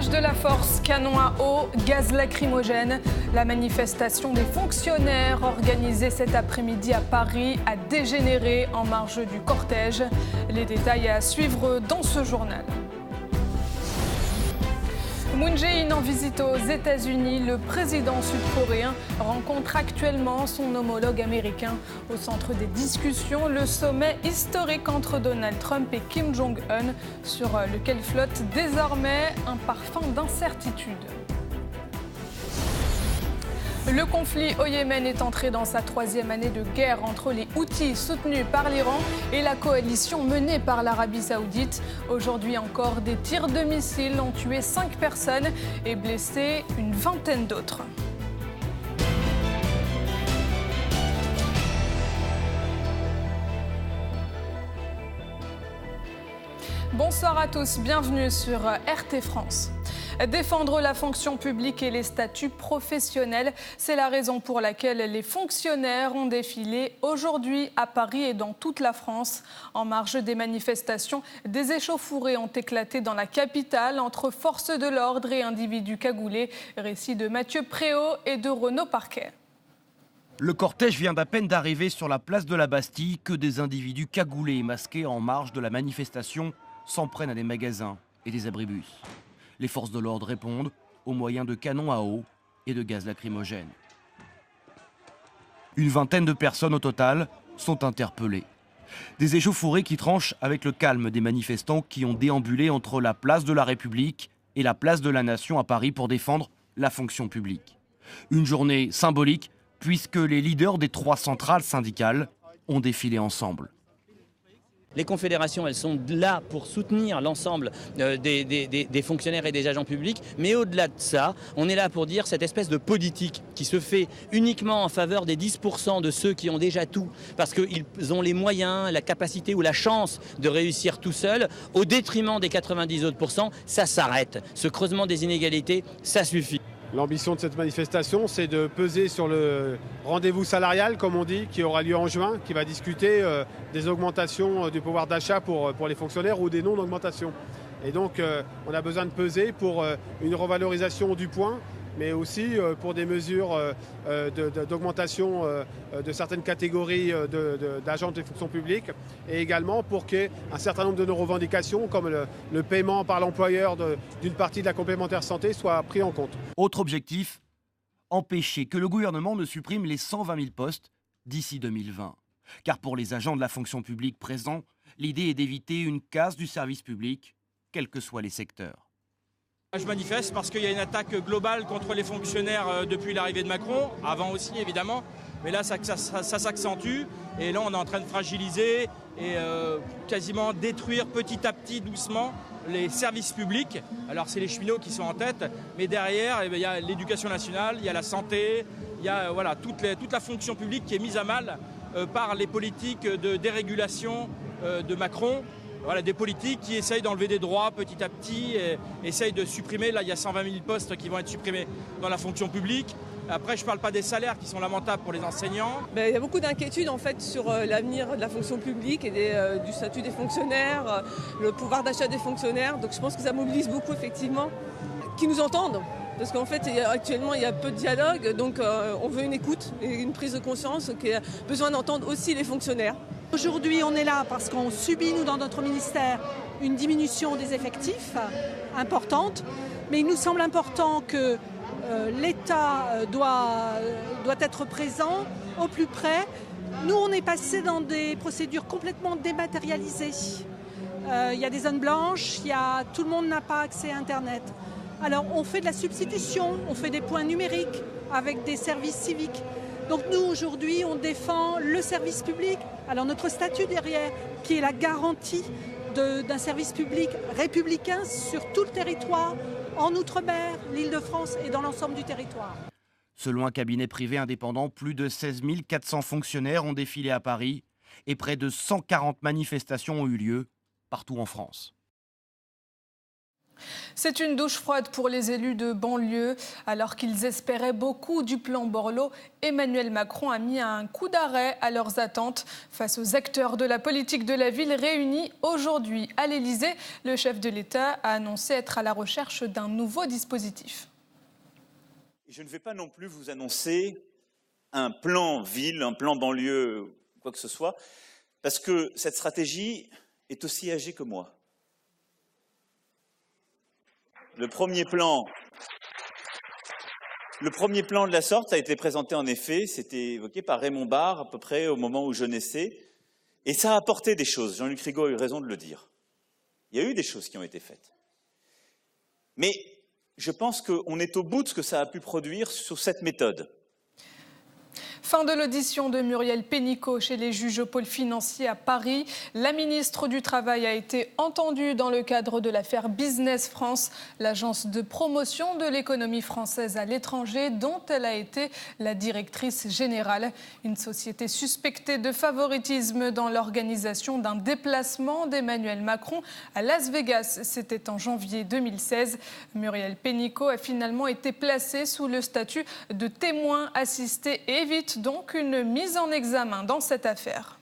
Usage de la force, canon à eau, gaz lacrymogène. La manifestation des fonctionnaires organisée cet après-midi à Paris a dégénéré en marge du cortège. Les détails à suivre dans ce journal. Moon Jae-in en visite aux États-Unis, le président sud-coréen rencontre actuellement son homologue américain. Au centre des discussions, le sommet historique entre Donald Trump et Kim Jong-un, sur lequel flotte désormais un parfum d'incertitude. Le conflit au Yémen est entré dans sa 3e année de guerre entre les Houthis soutenus par l'Iran et la coalition menée par l'Arabie Saoudite. Aujourd'hui encore, des tirs de missiles ont tué 5 personnes et blessé une vingtaine d'autres. Bonsoir à tous, bienvenue sur RT France. Défendre la fonction publique et les statuts professionnels, c'est la raison pour laquelle les fonctionnaires ont défilé aujourd'hui à Paris et dans toute la France. En marge des manifestations, des échauffourées ont éclaté dans la capitale entre forces de l'ordre et individus cagoulés. Récit de Mathieu Préau et de Renaud Parquet. Le cortège vient d'à peine d'arriver sur la place de la Bastille que des individus cagoulés et masqués en marge de la manifestation s'en prennent à des magasins et des abribus. Les forces de l'ordre répondent au moyen de canons à eau et de gaz lacrymogène. Une vingtaine de personnes au total sont interpellées. Des échauffourées qui tranchent avec le calme des manifestants qui ont déambulé entre la place de la République et la place de la Nation à Paris pour défendre la fonction publique. Une journée symbolique puisque les leaders des 3 centrales syndicales ont défilé ensemble. Les confédérations, elles sont là pour soutenir l'ensemble des fonctionnaires et des agents publics. Mais au-delà de ça, on est là pour dire cette espèce de politique qui se fait uniquement en faveur des 10% de ceux qui ont déjà tout, parce qu'ils ont les moyens, la capacité ou la chance de réussir tout seuls, au détriment des 90 autres pourcents, ça s'arrête. Ce creusement des inégalités, ça suffit. L'ambition de cette manifestation, c'est de peser sur le rendez-vous salarial, comme on dit, qui aura lieu en juin, qui va discuter des augmentations du pouvoir d'achat pour les fonctionnaires ou des non-augmentations. Et donc, on a besoin de peser pour une revalorisation du point, mais aussi pour des mesures d'augmentation de certaines catégories d'agents des fonctions publiques, et également pour qu'un certain nombre de nos revendications, comme le paiement par l'employeur d'une partie de la complémentaire santé, soit pris en compte. Autre objectif, empêcher que le gouvernement ne supprime les 120 000 postes d'ici 2020. Car pour les agents de la fonction publique présents, l'idée est d'éviter une casse du service public, quels que soient les secteurs. Je manifeste parce qu'il y a une attaque globale contre les fonctionnaires depuis l'arrivée de Macron, avant aussi évidemment, mais là ça s'accentue et là on est en train de fragiliser et quasiment détruire petit à petit, doucement, les services publics. Alors c'est les cheminots qui sont en tête, mais derrière il y a l'éducation nationale, il y a la santé, il y a toute la fonction publique qui est mise à mal par les politiques de dérégulation de Macron. Voilà, des politiques qui essayent d'enlever des droits petit à petit, et essayent de supprimer. Là, il y a 120 000 postes qui vont être supprimés dans la fonction publique. Après, je ne parle pas des salaires qui sont lamentables pour les enseignants. Il y a beaucoup d'inquiétudes en fait sur l'avenir de la fonction publique et du statut des fonctionnaires, le pouvoir d'achat des fonctionnaires. Donc je pense que ça mobilise beaucoup effectivement, qui nous entendent. Parce qu'en fait, actuellement, il y a peu de dialogue, donc on veut une écoute et une prise de conscience, qui a besoin d'entendre aussi les fonctionnaires. Aujourd'hui, on est là parce qu'on subit, nous, dans notre ministère, une diminution des effectifs importante. Mais il nous semble important que l'État doit être présent au plus près. Nous, on est passé dans des procédures complètement dématérialisées. Il y a des zones blanches, tout le monde n'a pas accès à Internet. Alors, on fait de la substitution, on fait des points numériques avec des services civiques. Donc nous, aujourd'hui, on défend le service public. Alors notre statut derrière, qui est la garantie d'un service public républicain sur tout le territoire, en Outre-mer, l'Île-de-France et dans l'ensemble du territoire. Selon un cabinet privé indépendant, plus de 16 400 fonctionnaires ont défilé à Paris et près de 140 manifestations ont eu lieu partout en France. C'est une douche froide pour les élus de banlieue. Alors qu'ils espéraient beaucoup du plan Borloo, Emmanuel Macron a mis un coup d'arrêt à leurs attentes. Face aux acteurs de la politique de la ville réunis aujourd'hui à l'Élysée, le chef de l'État a annoncé être à la recherche d'un nouveau dispositif. Je ne vais pas non plus vous annoncer un plan ville, un plan banlieue, quoi que ce soit, parce que cette stratégie est aussi âgée que moi. Le premier plan de la sorte a été présenté en effet, c'était évoqué par Raymond Barre à peu près au moment où je naissais, et ça a apporté des choses. Jean-Luc Rigaud a eu raison de le dire. Il y a eu des choses qui ont été faites. Mais je pense qu'on est au bout de ce que ça a pu produire sur cette méthode. Fin de l'audition de Muriel Pénicaud chez les juges au pôle financier à Paris. La ministre du Travail a été entendue dans le cadre de l'affaire Business France, l'agence de promotion de l'économie française à l'étranger dont elle a été la directrice générale. Une société suspectée de favoritisme dans l'organisation d'un déplacement d'Emmanuel Macron à Las Vegas. C'était en janvier 2016. Muriel Pénicaud a finalement été placée sous le statut de témoin assisté et évite donc une mise en examen dans cette affaire.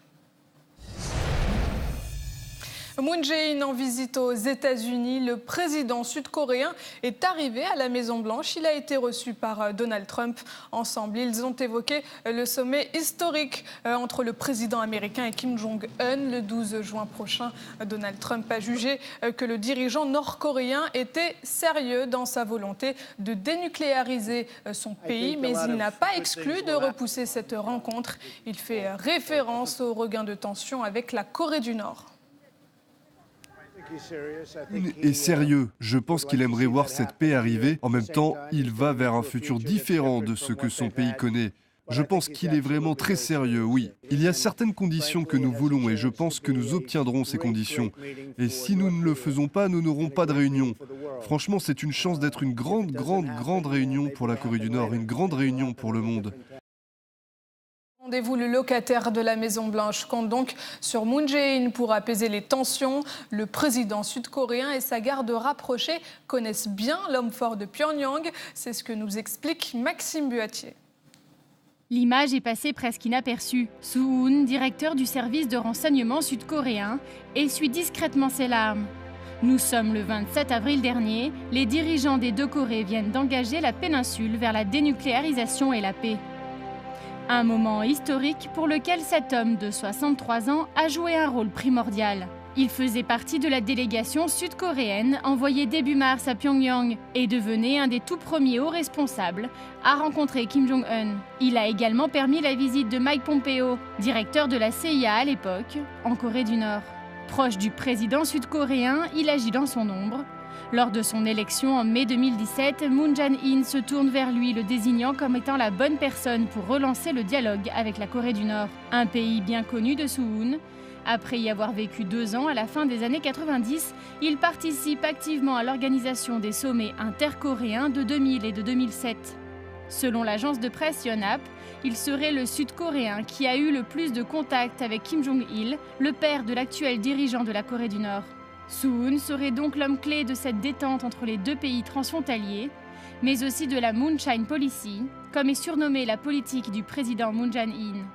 Moon Jae-in en visite aux États-Unis. Le président sud-coréen est arrivé à la Maison-Blanche. Il a été reçu par Donald Trump. Ensemble, ils ont évoqué le sommet historique entre le président américain et Kim Jong-un le 12 juin prochain. Donald Trump a jugé que le dirigeant nord-coréen était sérieux dans sa volonté de dénucléariser son pays, mais il n'a pas exclu de repousser cette rencontre. Il fait référence au regain de tension avec la Corée du Nord. Et sérieux, je pense qu'il aimerait voir cette paix arriver. En même temps, il va vers un futur différent de ce que son pays connaît. Je pense qu'il est vraiment très sérieux, oui. Il y a certaines conditions que nous voulons et je pense que nous obtiendrons ces conditions. Et si nous ne le faisons pas, nous n'aurons pas de réunion. Franchement, c'est une chance d'être une grande réunion pour la Corée du Nord, une grande réunion pour le monde. Rendez-vous, le locataire de la Maison-Blanche compte donc sur Moon Jae-in pour apaiser les tensions. Le président sud-coréen et sa garde rapprochée connaissent bien l'homme fort de Pyongyang. C'est ce que nous explique Maxime Buatier. L'image est passée presque inaperçue. Soo-hoon, directeur du service de renseignement sud-coréen, essuie discrètement ses larmes. Nous sommes le 27 avril dernier. Les dirigeants des deux Corées viennent d'engager la péninsule vers la dénucléarisation et la paix. Un moment historique pour lequel cet homme de 63 ans a joué un rôle primordial. Il faisait partie de la délégation sud-coréenne envoyée début mars à Pyongyang et devenait un des tout premiers hauts responsables à rencontrer Kim Jong-un. Il a également permis la visite de Mike Pompeo, directeur de la CIA à l'époque, en Corée du Nord. Proche du président sud-coréen, il agit dans son ombre. Lors de son élection en mai 2017, Moon Jae-in se tourne vers lui, le désignant comme étant la bonne personne pour relancer le dialogue avec la Corée du Nord, un pays bien connu de Soo-hoon. Après y avoir vécu 2 ans à la fin des années 90, il participe activement à l'organisation des sommets intercoréens de 2000 et de 2007. Selon l'agence de presse Yonhap, il serait le Sud-Coréen qui a eu le plus de contacts avec Kim Jong-il, le père de l'actuel dirigeant de la Corée du Nord. Soo-hoon serait donc l'homme clé de cette détente entre les deux pays transfrontaliers, mais aussi de la Moonshine Policy, comme est surnommée la politique du président Moon Jae-in.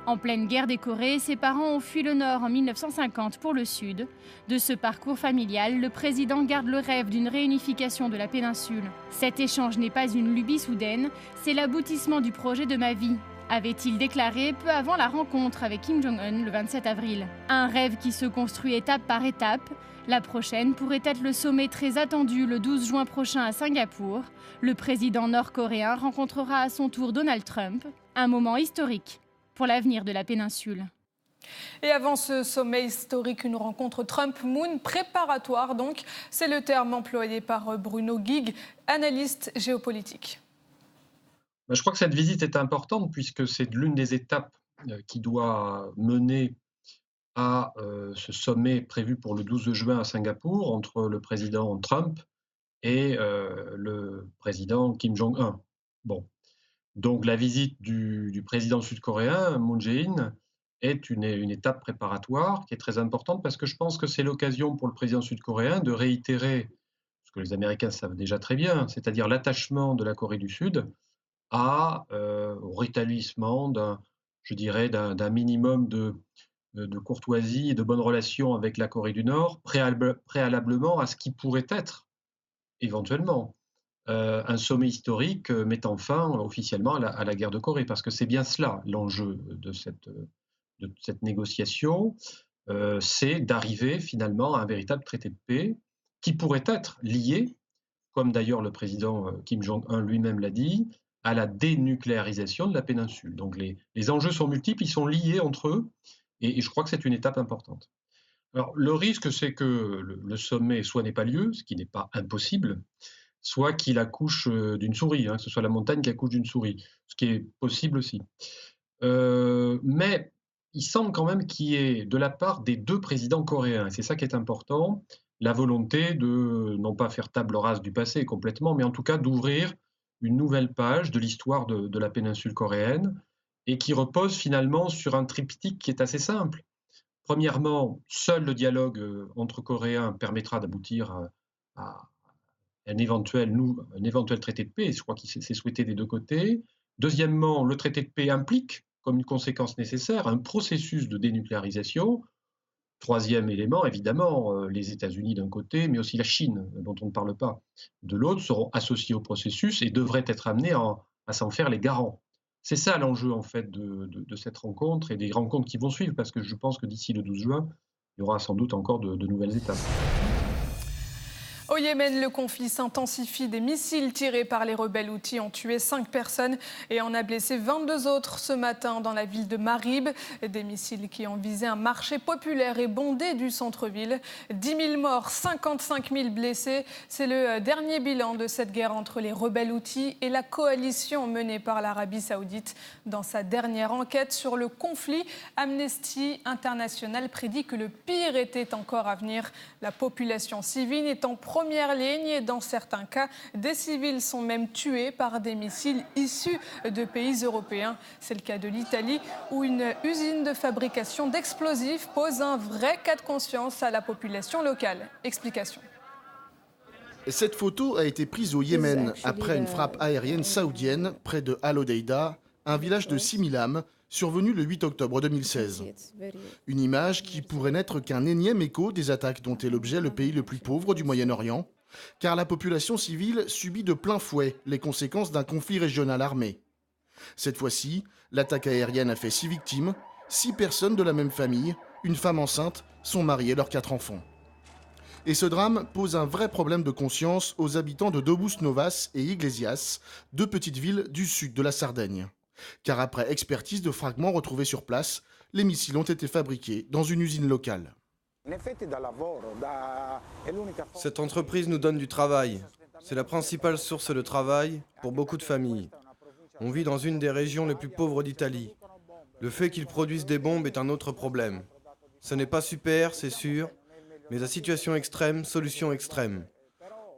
En pleine guerre des Corées, ses parents ont fui le Nord en 1950 pour le Sud. De ce parcours familial, le président garde le rêve d'une réunification de la péninsule. Cet échange n'est pas une lubie soudaine, c'est l'aboutissement du projet de ma vie, avait-il déclaré peu avant la rencontre avec Kim Jong-un le 27 avril. Un rêve qui se construit étape par étape. La prochaine pourrait être le sommet très attendu le 12 juin prochain à Singapour. Le président nord-coréen rencontrera à son tour Donald Trump. Un moment historique pour l'avenir de la péninsule. Et avant ce sommet historique, une rencontre Trump-Moon préparatoire donc. C'est le terme employé par Bruno Guig, analyste géopolitique. Je crois que cette visite est importante puisque c'est l'une des étapes qui doit mener à ce sommet prévu pour le 12 juin à Singapour entre le président Trump et le président Kim Jong-un. Bon. Donc la visite du président sud-coréen, Moon Jae-in, est une étape préparatoire qui est très importante parce que je pense que c'est l'occasion pour le président sud-coréen de réitérer ce que les Américains savent déjà très bien, c'est-à-dire l'attachement de la Corée du Sud au rétablissement d'un minimum de courtoisie et de bonnes relations avec la Corée du Nord, préalablement à ce qui pourrait être, éventuellement, un sommet historique mettant fin officiellement à la guerre de Corée, parce que c'est bien cela l'enjeu de cette négociation, c'est d'arriver finalement à un véritable traité de paix qui pourrait être lié, comme d'ailleurs le président Kim Jong-un lui-même l'a dit, à la dénucléarisation de la péninsule. Donc les enjeux sont multiples, ils sont liés entre eux, et je crois que c'est une étape importante. Alors le risque, c'est que le sommet soit n'ait pas lieu, ce qui n'est pas impossible, soit qu'il accouche d'une souris, que ce soit la montagne qui accouche d'une souris, ce qui est possible aussi. Mais il semble quand même qu'il y ait, de la part des deux présidents coréens, et c'est ça qui est important, la volonté de, non pas faire table rase du passé complètement, mais en tout cas d'ouvrir une nouvelle page de l'histoire de la péninsule coréenne, et qui repose finalement sur un triptyque qui est assez simple. Premièrement, seul le dialogue entre Coréens permettra d'aboutir à un éventuel traité de paix, et je crois qu'il s'est souhaité des deux côtés. Deuxièmement, le traité de paix implique, comme une conséquence nécessaire, un processus de dénucléarisation. Troisième élément, évidemment, les États-Unis d'un côté, mais aussi la Chine, dont on ne parle pas, de l'autre, seront associés au processus et devraient être amenés à s'en faire les garants. C'est ça l'enjeu, en fait, de cette rencontre et des rencontres qui vont suivre, parce que je pense que d'ici le 12 juin, il y aura sans doute encore de nouvelles étapes. Au Yémen, le conflit s'intensifie. Des missiles tirés par les rebelles houthis ont tué 5 personnes et en a blessé 22 autres ce matin dans la ville de Marib. Des missiles qui ont visé un marché populaire et bondé du centre-ville. 10 000 morts, 55 000 blessés. C'est le dernier bilan de cette guerre entre les rebelles houthis et la coalition menée par l'Arabie saoudite. Dans sa dernière enquête sur le conflit, Amnesty International prédit que le pire était encore à venir. La population civile est en première ligne et dans certains cas, des civils sont même tués par des missiles issus de pays européens. C'est le cas de l'Italie où une usine de fabrication d'explosifs pose un vrai cas de conscience à la population locale. Explication. Cette photo a été prise au Yémen après une frappe aérienne saoudienne près de Al-Hodeïda, un village de 6 000 âmes, survenu le 8 octobre 2016. Une image qui pourrait n'être qu'un énième écho des attaques dont est l'objet le pays le plus pauvre du Moyen-Orient, car la population civile subit de plein fouet les conséquences d'un conflit régional armé. Cette fois-ci, l'attaque aérienne a fait 6 victimes, 6 personnes de la même famille, une femme enceinte, son mari et leurs 4 enfants. Et ce drame pose un vrai problème de conscience aux habitants de Dobus Novas et Iglesias, 2 petites villes du sud de la Sardaigne. Car après expertise de fragments retrouvés sur place, les missiles ont été fabriqués dans une usine locale. Cette entreprise nous donne du travail. C'est la principale source de travail pour beaucoup de familles. On vit dans une des régions les plus pauvres d'Italie. Le fait qu'ils produisent des bombes est un autre problème. Ce n'est pas super, c'est sûr, mais à situation extrême, solution extrême.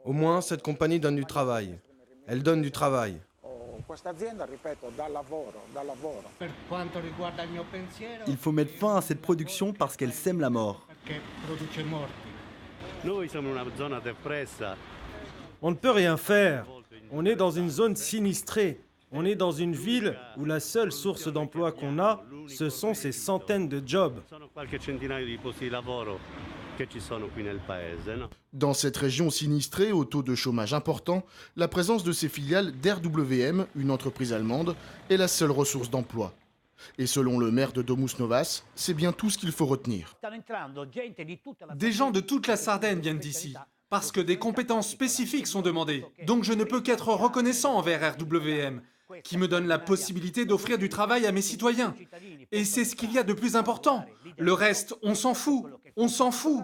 Au moins, cette compagnie donne du travail. Elle donne du travail. Il faut mettre fin à cette production parce qu'elle sème la mort. On ne peut rien faire. On est dans une zone sinistrée. On est dans une ville où la seule source d'emploi qu'on a, ce sont ces centaines de jobs. Dans cette région sinistrée au taux de chômage important, la présence de ces filiales d'RWM, une entreprise allemande, est la seule ressource d'emploi. Et selon le maire de Domus Novas, c'est bien tout ce qu'il faut retenir. Des gens de toute la Sardaigne viennent d'ici, parce que des compétences spécifiques sont demandées. Donc je ne peux qu'être reconnaissant envers RWM, qui me donne la possibilité d'offrir du travail à mes citoyens. Et c'est ce qu'il y a de plus important. Le reste, on s'en fout. On s'en fout.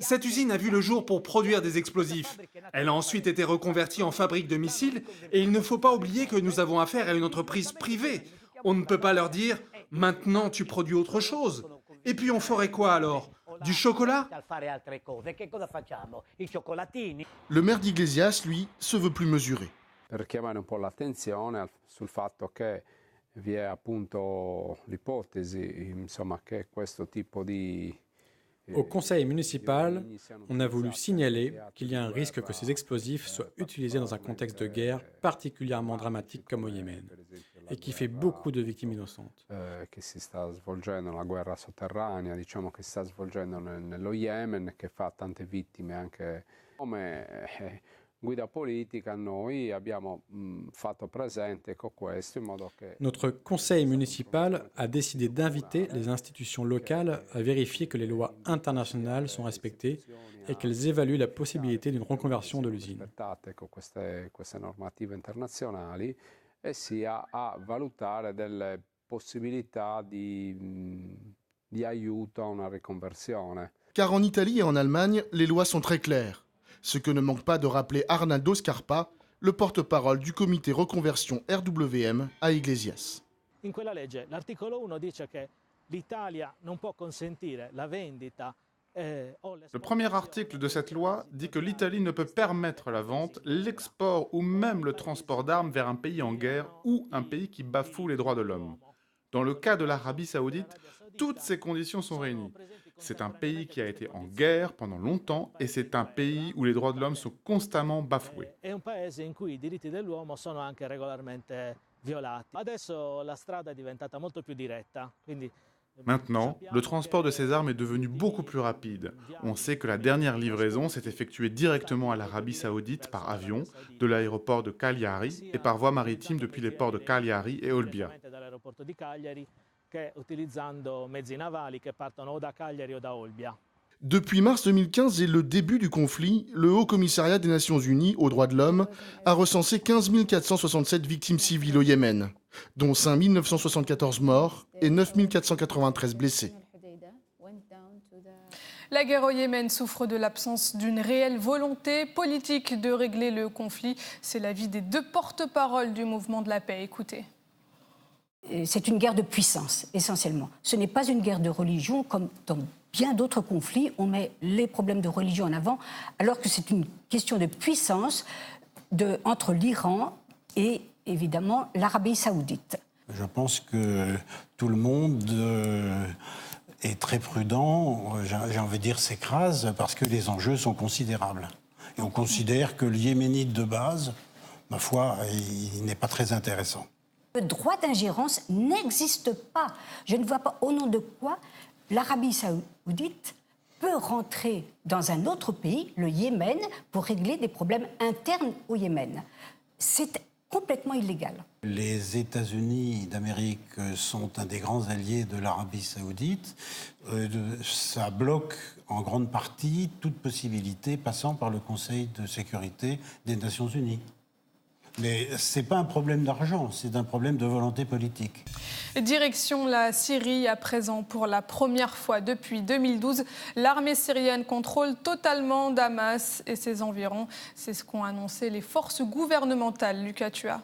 Cette usine a vu le jour pour produire des explosifs. Elle a ensuite été reconvertie en fabrique de missiles et il ne faut pas oublier que nous avons affaire à une entreprise privée. On ne peut pas leur dire « maintenant tu produis autre chose ». Et puis on ferait quoi alors ? Du chocolat ? Le maire d'Iglesias, lui, se veut plus mesuré. Per chiamare un po' l'attenzione sul fatto che vi è appunto l'ipotesi, insomma, che questo tipo di Au conseil municipal, on a voulu signaler qu'il y a un risque que ces explosifs soient utilisés dans un contexte de guerre particulièrement dramatique comme au Yémen, et qui fait beaucoup de victimes innocentes. Che si sta svolgendo una guerra sotterranea, diciamo che si sta svolgendo nello Yemen, che fa tante vittime anche come guida politica. Noi abbiamo fatto presente con questo in modo che Notre conseil municipal a décidé d'inviter les institutions locales à vérifier que les lois internationales sont respectées et qu'elles évaluent la possibilité d'une reconversion de l'usine. con queste normative internazionali e sia a valutare delle possibilità di aiuto a una riconversione. Car en Italie et en Allemagne, les lois sont très claires. Ce que ne manque pas de rappeler Arnaldo Scarpa, le porte-parole du comité reconversion RWM à Iglesias. In quella legge l'articolo 1 dice che l'Italia non può consentire la vendita. Le premier article de cette loi dit que l'Italie ne peut permettre la vente, l'export ou même le transport d'armes vers un pays en guerre ou un pays qui bafoue les droits de l'homme. Dans le cas de l'Arabie saoudite, toutes ces conditions sont réunies. C'est un pays qui a été en guerre pendant longtemps et c'est un pays où les droits de l'homme sont constamment bafoués. È un paese in cui i diritti dell'uomo sono anche regolarmente violati. Adesso la strada è diventata molto più diretta, quindi Maintenant, le transport de ces armes est devenu beaucoup plus rapide. On sait que la dernière livraison s'est effectuée directement à l'Arabie saoudite par avion, de l'aéroport de Cagliari et par voie maritime depuis les ports de Cagliari et Olbia. dall'aeroporto di Cagliari che utilizzando mezzi navali che partono o da Cagliari o da Olbia. Depuis mars 2015 et le début du conflit, le Haut Commissariat des Nations Unies aux droits de l'homme a recensé 15 467 victimes civiles au Yémen, dont 5 974 morts et 9 493 blessés. La guerre au Yémen souffre de l'absence d'une réelle volonté politique de régler le conflit. C'est l'avis des deux porte-paroles du mouvement de la paix. Écoutez. C'est une guerre de puissance, essentiellement. Ce n'est pas une guerre de religion, comme dans bien d'autres conflits. On met les problèmes de religion en avant, alors que c'est une question de puissance entre l'Iran et, évidemment, l'Arabie saoudite. Je pense que tout le monde est très prudent, j'ai envie de dire s'écrase, parce que les enjeux sont considérables. Et on considère que le yéménite de base, ma foi, il n'est pas très intéressant. Le droit d'ingérence n'existe pas. Je ne vois pas au nom de quoi l'Arabie saoudite peut rentrer dans un autre pays, le Yémen, pour régler des problèmes internes au Yémen. C'est complètement illégal. Les États-Unis d'Amérique sont un des grands alliés de l'Arabie saoudite. Ça bloque en grande partie toute possibilité passant par le Conseil de sécurité des Nations Unies. Mais ce n'est pas un problème d'argent, c'est un problème de volonté politique. Direction la Syrie à présent. Pour la première fois depuis 2012, l'armée syrienne contrôle totalement Damas et ses environs. C'est ce qu'ont annoncé les forces gouvernementales. Lucas Tua.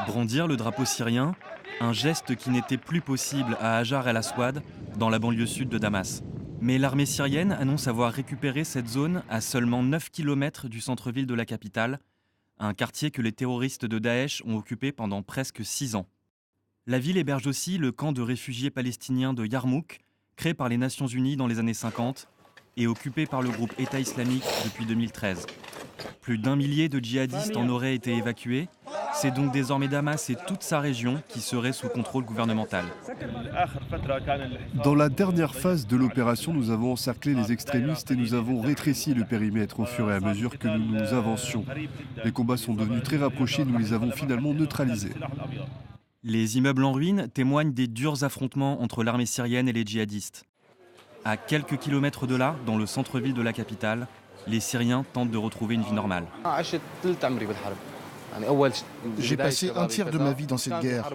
Brandir le drapeau syrien, un geste qui n'était plus possible à Hajar el-Aswad, dans la banlieue sud de Damas. Mais l'armée syrienne annonce avoir récupéré cette zone à seulement 9 km du centre-ville de la capitale, un quartier que les terroristes de Daesh ont occupé pendant presque 6 ans. La ville héberge aussi le camp de réfugiés palestiniens de Yarmouk, créé par les Nations Unies dans les années 50 et occupé par le groupe État islamique depuis 2013. Plus d'1 millier de djihadistes en auraient été évacués. C'est donc désormais Damas et toute sa région qui seraient sous contrôle gouvernemental. Dans la dernière phase de l'opération, nous avons encerclé les extrémistes et nous avons rétréci le périmètre au fur et à mesure que nous nous avancions. Les combats sont devenus très rapprochés, nous les avons finalement neutralisés. Les immeubles en ruine témoignent des durs affrontements entre l'armée syrienne et les djihadistes. À quelques kilomètres de là, dans le centre-ville de la capitale, les Syriens tentent de retrouver une vie normale. J'ai passé un tiers de ma vie dans cette guerre.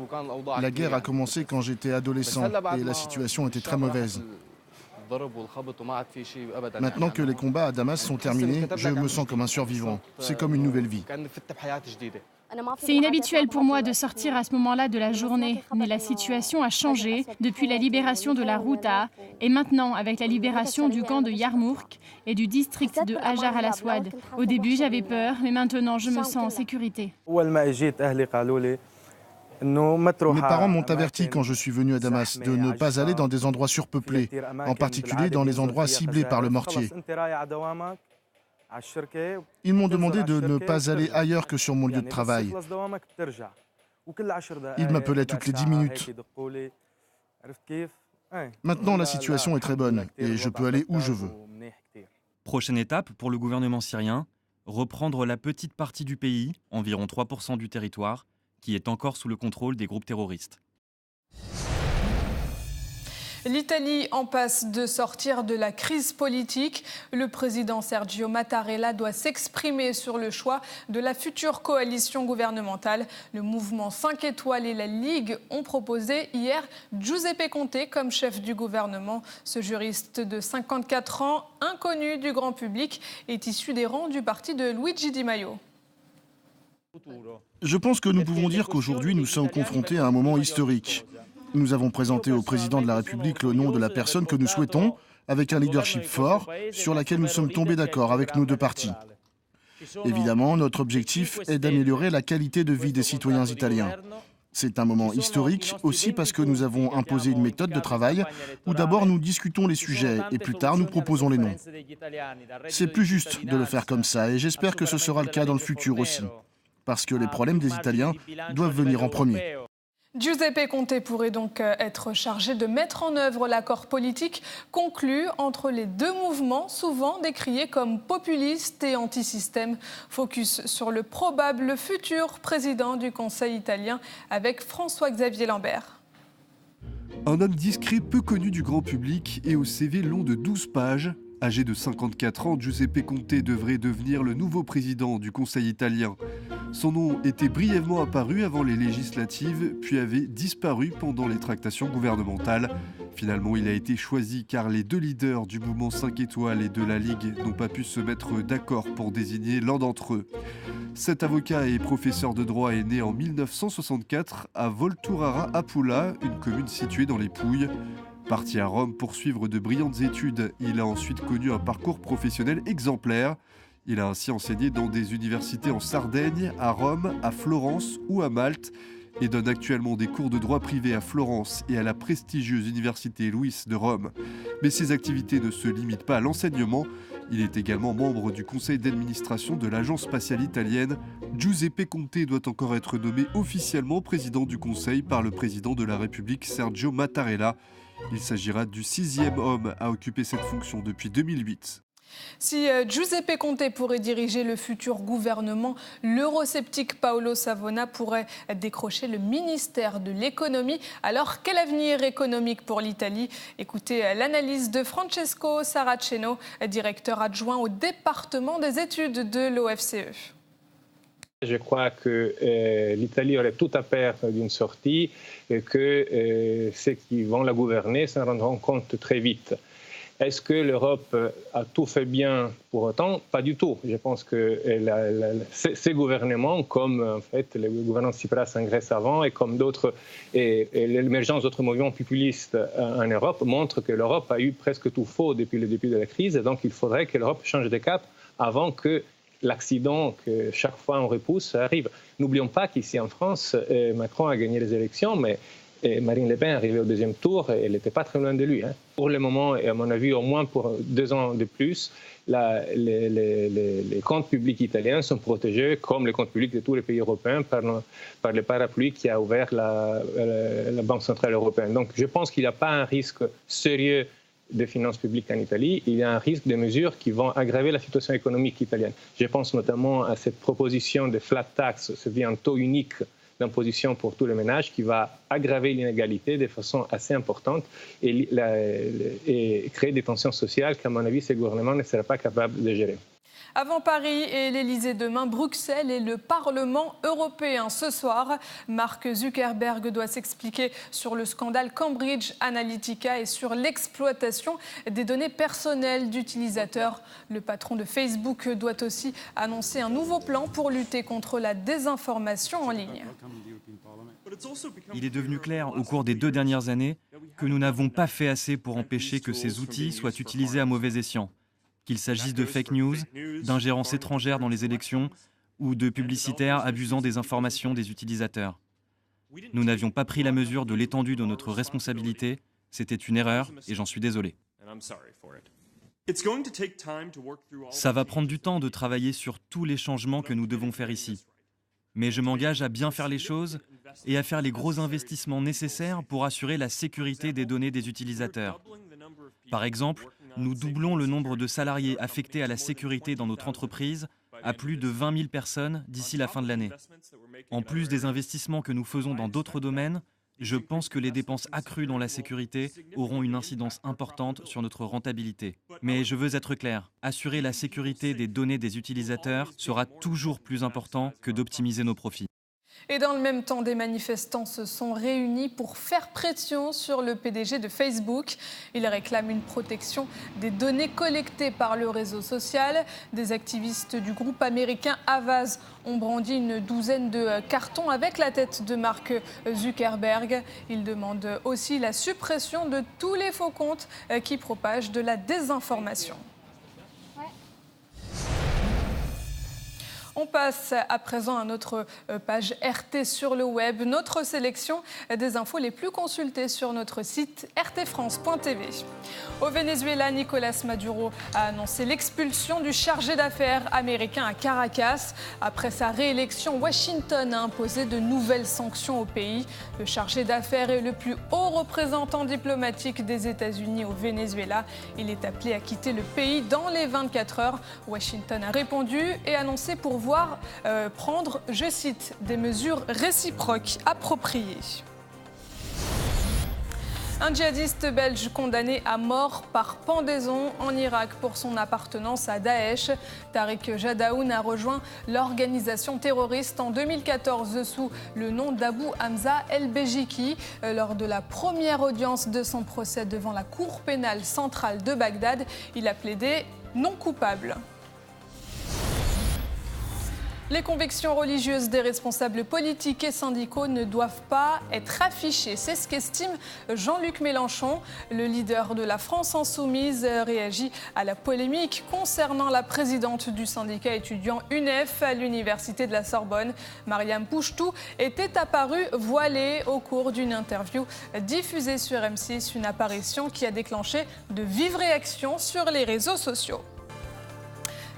La guerre a commencé quand j'étais adolescent et la situation était très mauvaise. Maintenant que les combats à Damas sont terminés, je me sens comme un survivant. C'est comme une nouvelle vie. C'est inhabituel pour moi de sortir à ce moment-là de la journée, mais la situation a changé depuis la libération de la Ghouta et maintenant avec la libération du camp de Yarmouk et du district de Hajar el-Aswad. Au début, j'avais peur, mais maintenant, je me sens en sécurité. Mes parents m'ont averti quand je suis venu à Damas de ne pas aller dans des endroits surpeuplés, en particulier dans les endroits ciblés par le mortier. Ils m'ont demandé de ne pas aller ailleurs que sur mon lieu de travail. Ils m'appelaient toutes les 10 minutes. Maintenant, la situation est très bonne et je peux aller où je veux. Prochaine étape pour le gouvernement syrien, reprendre la petite partie du pays, environ 3% du territoire, qui est encore sous le contrôle des groupes terroristes. L'Italie en passe de sortir de la crise politique. Le président Sergio Mattarella doit s'exprimer sur le choix de la future coalition gouvernementale. Le mouvement 5 étoiles et la Ligue ont proposé hier Giuseppe Conte comme chef du gouvernement. Ce juriste de 54 ans, inconnu du grand public, est issu des rangs du parti de Luigi Di Maio. Je pense que nous pouvons dire qu'aujourd'hui, nous sommes confrontés à un moment historique. Nous avons présenté au président de la République le nom de la personne que nous souhaitons, avec un leadership fort, sur laquelle nous sommes tombés d'accord avec nos deux partis. Évidemment, notre objectif est d'améliorer la qualité de vie des citoyens italiens. C'est un moment historique aussi parce que nous avons imposé une méthode de travail où d'abord nous discutons les sujets et plus tard nous proposons les noms. C'est plus juste de le faire comme ça et j'espère que ce sera le cas dans le futur aussi, parce que les problèmes des Italiens doivent venir en premier. Giuseppe Conte pourrait donc être chargé de mettre en œuvre l'accord politique conclu entre les deux mouvements, souvent décriés comme populistes et anti-système. Focus sur le probable futur président du Conseil italien avec François-Xavier Lambert. Un homme discret peu connu du grand public et au CV long de 12 pages. Âgé de 54 ans, Giuseppe Conte devrait devenir le nouveau président du Conseil italien. Son nom était brièvement apparu avant les législatives, puis avait disparu pendant les tractations gouvernementales. Finalement, il a été choisi car les deux leaders du mouvement 5 étoiles et de la Ligue n'ont pas pu se mettre d'accord pour désigner l'un d'entre eux. Cet avocat et professeur de droit est né en 1964 à Volturara Apula, une commune située dans les Pouilles. Parti à Rome pour suivre de brillantes études, il a ensuite connu un parcours professionnel exemplaire. Il a ainsi enseigné dans des universités en Sardaigne, à Rome, à Florence ou à Malte et donne actuellement des cours de droit privé à Florence et à la prestigieuse université Louis de Rome. Mais ses activités ne se limitent pas à l'enseignement. Il est également membre du conseil d'administration de l'agence spatiale italienne. Giuseppe Conte doit encore être nommé officiellement président du conseil par le président de la République Sergio Mattarella. Il s'agira du 6e homme à occuper cette fonction depuis 2008. Si Giuseppe Conte pourrait diriger le futur gouvernement, l'eurosceptique Paolo Savona pourrait décrocher le ministère de l'économie. Alors, quel avenir économique pour l'Italie? Écoutez l'analyse de Francesco Saraceno, directeur adjoint au département des études de l'OFCE. Je crois que l'Italie aurait tout à perdre d'une sortie et que ceux qui vont la gouverner s'en rendront compte très vite. Est-ce que l'Europe a tout fait bien pour autant? Pas du tout. Je pense que ces gouvernements, comme en fait, le gouvernement Tsipras en Grèce avant et comme d'autres, et l'émergence d'autres mouvements populistes en Europe montrent que l'Europe a eu presque tout faux depuis le début de la crise. Et donc il faudrait que l'Europe change de cap avant que l'accident que chaque fois on repousse arrive. N'oublions pas qu'ici en France, Macron a gagné les élections, mais Marine Le Pen est arrivée au deuxième tour et elle n'était pas très loin de lui. Pour le moment, et à mon avis au moins pour 2 ans de plus, les comptes publics italiens sont protégés comme les comptes publics de tous les pays européens par le parapluie qui a ouvert la Banque centrale européenne. Donc je pense qu'il n'y a pas un risque sérieux des finances publiques en Italie, il y a un risque de mesures qui vont aggraver la situation économique italienne. Je pense notamment à cette proposition de flat tax, c'est-à-dire un taux unique d'imposition pour tous les ménages qui va aggraver l'inégalité de façon assez importante et créer des tensions sociales qu'à mon avis, ce gouvernement ne sera pas capable de gérer. Avant Paris et l'Elysée demain, Bruxelles et le Parlement européen. Ce soir, Mark Zuckerberg doit s'expliquer sur le scandale Cambridge Analytica et sur l'exploitation des données personnelles d'utilisateurs. Le patron de Facebook doit aussi annoncer un nouveau plan pour lutter contre la désinformation en ligne. Il est devenu clair au cours des 2 dernières années que nous n'avons pas fait assez pour empêcher que ces outils soient utilisés à mauvais escient. Qu'il s'agisse de fake news, d'ingérence étrangère dans les élections ou de publicitaires abusant des informations des utilisateurs. Nous n'avions pas pris la mesure de l'étendue de notre responsabilité. C'était une erreur et j'en suis désolé. Ça va prendre du temps de travailler sur tous les changements que nous devons faire ici. Mais je m'engage à bien faire les choses et à faire les gros investissements nécessaires pour assurer la sécurité des données des utilisateurs. Par exemple, nous doublons le nombre de salariés affectés à la sécurité dans notre entreprise à plus de 20 000 personnes d'ici la fin de l'année. En plus des investissements que nous faisons dans d'autres domaines, je pense que les dépenses accrues dans la sécurité auront une incidence importante sur notre rentabilité. Mais je veux être clair, assurer la sécurité des données des utilisateurs sera toujours plus important que d'optimiser nos profits. Et dans le même temps, des manifestants se sont réunis pour faire pression sur le PDG de Facebook. Ils réclament une protection des données collectées par le réseau social. Des activistes du groupe américain Havas ont brandi une douzaine de cartons avec la tête de Mark Zuckerberg. Ils demandent aussi la suppression de tous les faux comptes qui propagent de la désinformation. On passe à présent à notre page RT sur le web, notre sélection des infos les plus consultées sur notre site rtfrance.tv. Au Venezuela, Nicolas Maduro a annoncé l'expulsion du chargé d'affaires américain à Caracas. Après sa réélection, Washington a imposé de nouvelles sanctions au pays. Le chargé d'affaires est le plus haut représentant diplomatique des États-Unis au Venezuela. Il est appelé à quitter le pays dans les 24 heures. Washington a répondu et annoncé pouvoir prendre, je cite, des mesures réciproques appropriées. Un djihadiste belge condamné à mort par pendaison en Irak pour son appartenance à Daesh. Tariq Jadaoun a rejoint l'organisation terroriste en 2014 sous le nom d'Abu Hamza el-Béjiki. Lors de la première audience de son procès devant la cour pénale centrale de Bagdad, il a plaidé non coupable. Les convictions religieuses des responsables politiques et syndicaux ne doivent pas être affichées. C'est ce qu'estime Jean-Luc Mélenchon. Le leader de la France Insoumise réagit à la polémique concernant la présidente du syndicat étudiant UNEF à l'université de la Sorbonne. Mariam Pouchtou était apparue voilée au cours d'une interview diffusée sur M6, une apparition qui a déclenché de vives réactions sur les réseaux sociaux.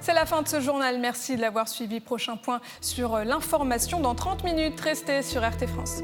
C'est la fin de ce journal. Merci de l'avoir suivi. Prochain point sur l'information dans 30 minutes. Restez sur RT France.